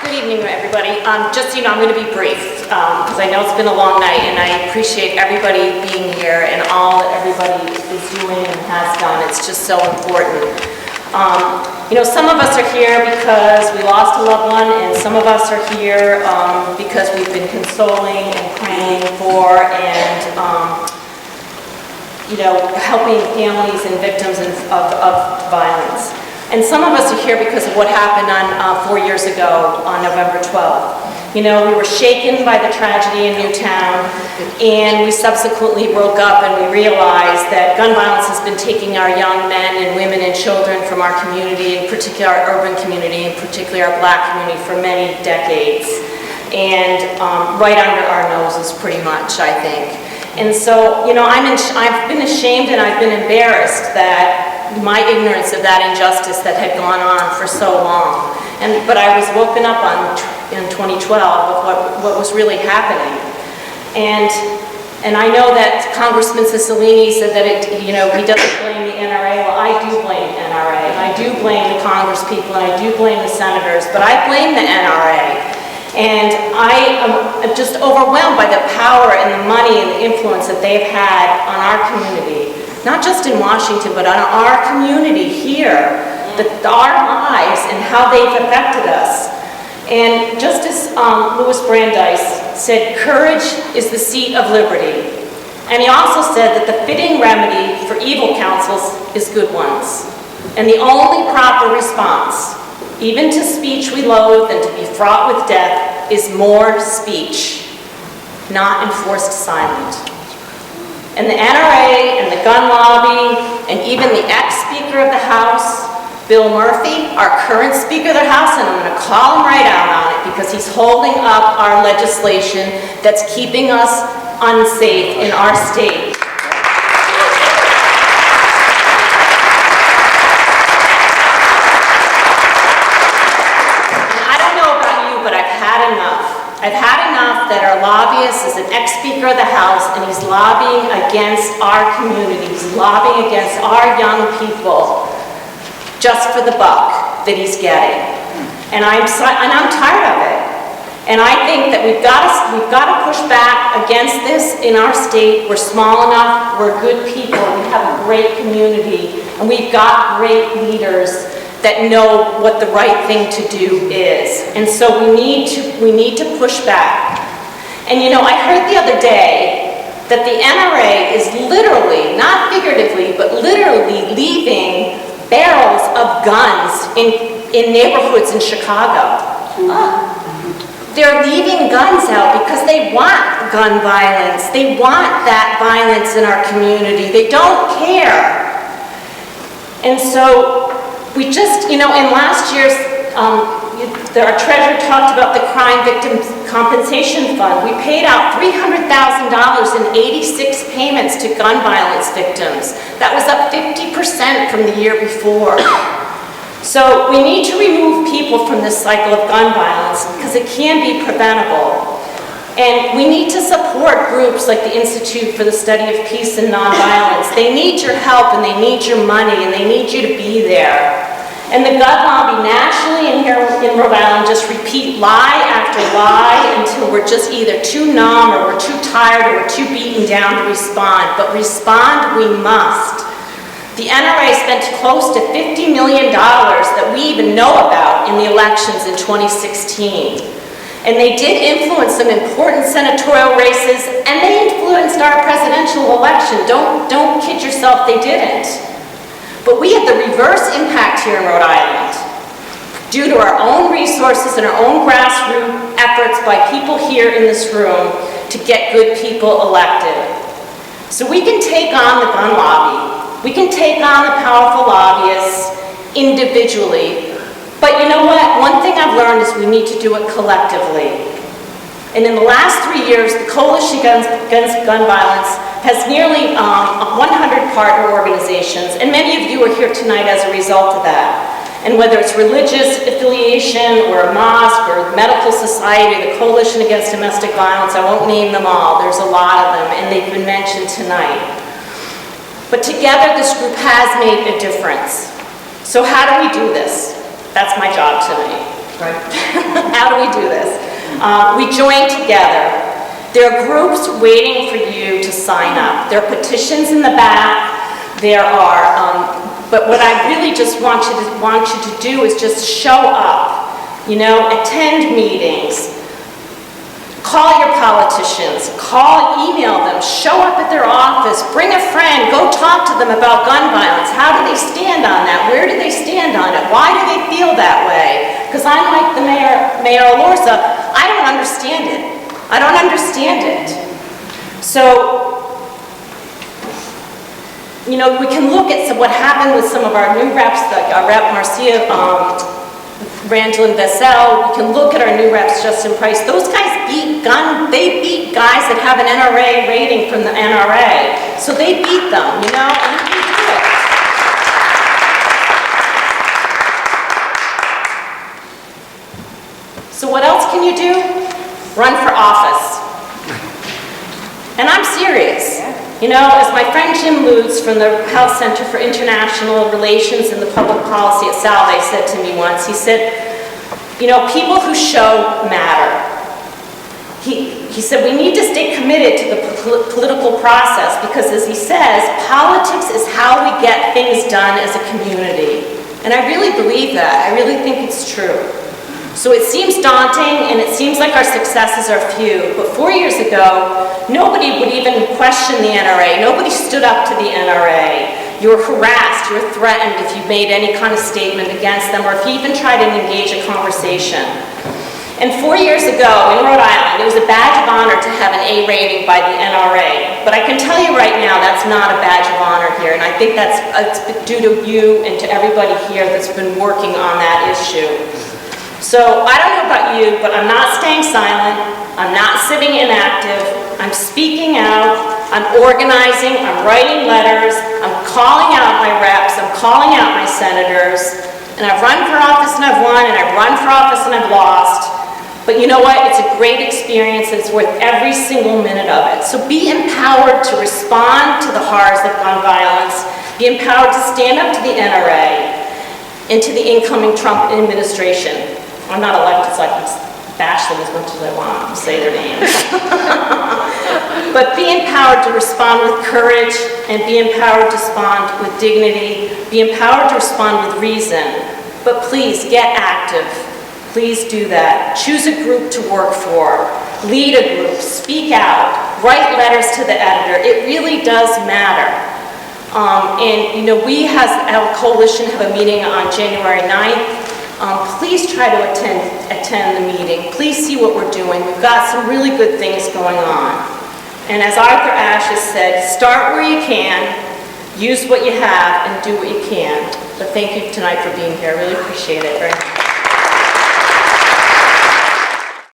Good evening, everybody. Just so you know, I'm going to be brief because I know it's been a long night, and I appreciate everybody being here and all that everybody is doing and has done. It's just so important. You know, some of us are here because we lost a loved one, and some of us are here because we've been consoling and praying for and you know, helping families and victims of violence. And some of us are here because of what happened on 4 years ago on November 12th. You know, we were shaken by the tragedy in Newtown, and we subsequently woke up and we realized that gun violence has been taking our young men and women and children from our community, in particular our urban community, in particular our Black community, for many decades. And right under our noses, pretty much, I think. And so, you know, I've been ashamed and I've been embarrassed that my ignorance of that injustice that had gone on for so long. But I was woken up in 2012 of what was really happening. And I know that Congressman Cicilline said that he doesn't blame the NRA. Well, I do blame the NRA, and I do blame the Congress people, and I do blame the senators, but I blame the NRA. And I am just overwhelmed by the power and the money and the influence that they've had on our community. Not just in Washington, but on our community here, our lives and how they've affected us. And Justice Louis Brandeis said, courage is the seat of liberty. And he also said that the fitting remedy for evil counsels is good ones. And the only proper response, even to speech we loathe and to be fraught with death, is more speech, not enforced silence. And the NRA and the gun lobby and even the ex-Speaker of the House, Bill Murphy, our current Speaker of the House, and I'm going to call him right out on it because he's holding up our legislation that's keeping us unsafe in our state. And I don't know about you, but I've had enough. I've had enough that our lobbyist is an ex-Speaker of the House and he's lobbying against our communities, lobbying against our young people just for the buck that he's getting. And I'm tired of it. And I think that we've got to push back against this in our state. We're small enough, we're good people, we have a great community, and we've got great leaders that know what the right thing to do is. And so we need to push back. And you know, I heard the other day that the NRA is literally, not figuratively, but literally leaving barrels of guns in neighborhoods in Chicago. They're leaving guns out because they want gun violence. They want that violence in our community. They don't care. And so we just, you know, in last year's, our treasurer talked about the Crime Victims Compensation Fund. We paid out $300,000 in 86 payments to gun violence victims. That was up 50% from the year before. So we need to remove people from this cycle of gun violence because it can be preventable. And we need to support groups like the Institute for the Study of Peace and Nonviolence. They need your help and they need your money and they need you to be there. And the gun lobby nationally and here in Rhode Island just repeat lie after lie until we're just either too numb or we're too tired or we're too beaten down to respond. But respond we must. The NRA spent close to $50 million that we even know about in the elections in 2016. And they did influence some important senatorial races, and they influenced our presidential election. Don't kid yourself, they didn't. But we had the reverse impact here in Rhode Island due to our own resources and our own grassroots efforts by people here in this room to get good people elected. So we can take on the gun lobby. We can take on the powerful lobbyists individually. But you know what? One thing I've learned is we need to do it collectively. And in the last 3 years, the Coalition Against Gun Violence has nearly 100 partner organizations, and many of you are here tonight as a result of that. And whether it's religious affiliation, or a mosque, or medical society, the Coalition Against Domestic Violence, I won't name them all, there's a lot of them, and they've been mentioned tonight. But together, this group has made a difference. So how do we do this? That's my job tonight. Right. How do we do this? We join together. There are groups waiting for you to sign up. There are petitions in the back. There are, but what I really just want you to do is just show up. You know, attend meetings. Call your politicians, email them, show up at their office, bring a friend, go talk to them about gun violence. How do they stand on that? Where do they stand on it? Why do they feel that way? Because I'm like the Mayor Alorza, I don't understand it. I don't understand it. So, you know, we can look at what happened with some of our new reps, like our rep Marcia, Randall and Vessel. We can look at our new reps, Justin Price. Those guys they beat guys that have an NRA rating from the NRA. So they beat them, you know, and you can do it. So what else can you do? Run for office. And I'm serious. You know, as my friend Jim Lutz from the House Center for International Relations and the Public Policy at Salve said to me once, he said, you know, people who show matter. He said, we need to stay committed to the political process because, as he says, politics is how we get things done as a community. And I really believe that. I really think it's true. So it seems daunting and it seems like our successes are few, but 4 years ago, nobody would even question the NRA. Nobody stood up to the NRA. You were harassed, you were threatened if you made any kind of statement against them or if you even tried to engage a conversation. And 4 years ago in Rhode Island, it was a badge of honor to have an A rating by the NRA. But I can tell you right now, that's not a badge of honor here, and I think that's due to you and to everybody here that's been working on that issue. So I don't know about you, but I'm not staying silent, I'm not sitting inactive, I'm speaking out, I'm organizing, I'm writing letters, I'm calling out my reps, I'm calling out my senators, and I've run for office and I've won, and I've run for office and I've lost. But you know what? It's a great experience. It's worth every single minute of it. So be empowered to respond to the horrors of gun violence. Be empowered to stand up to the NRA and to the incoming Trump administration. I'm not elected, so I can bash them as much as I want and say their names. But be empowered to respond with courage and be empowered to respond with dignity. Be empowered to respond with reason. But please get active. Please do that. Choose a group to work for. Lead a group. Speak out. Write letters to the editor. It really does matter. And you know, we as our coalition have a meeting on January 9th. Please try to attend the meeting. Please see what we're doing. We've got some really good things going on. And as Arthur Ashe has said, start where you can, use what you have, and do what you can. But thank you tonight for being here. I really appreciate it very much.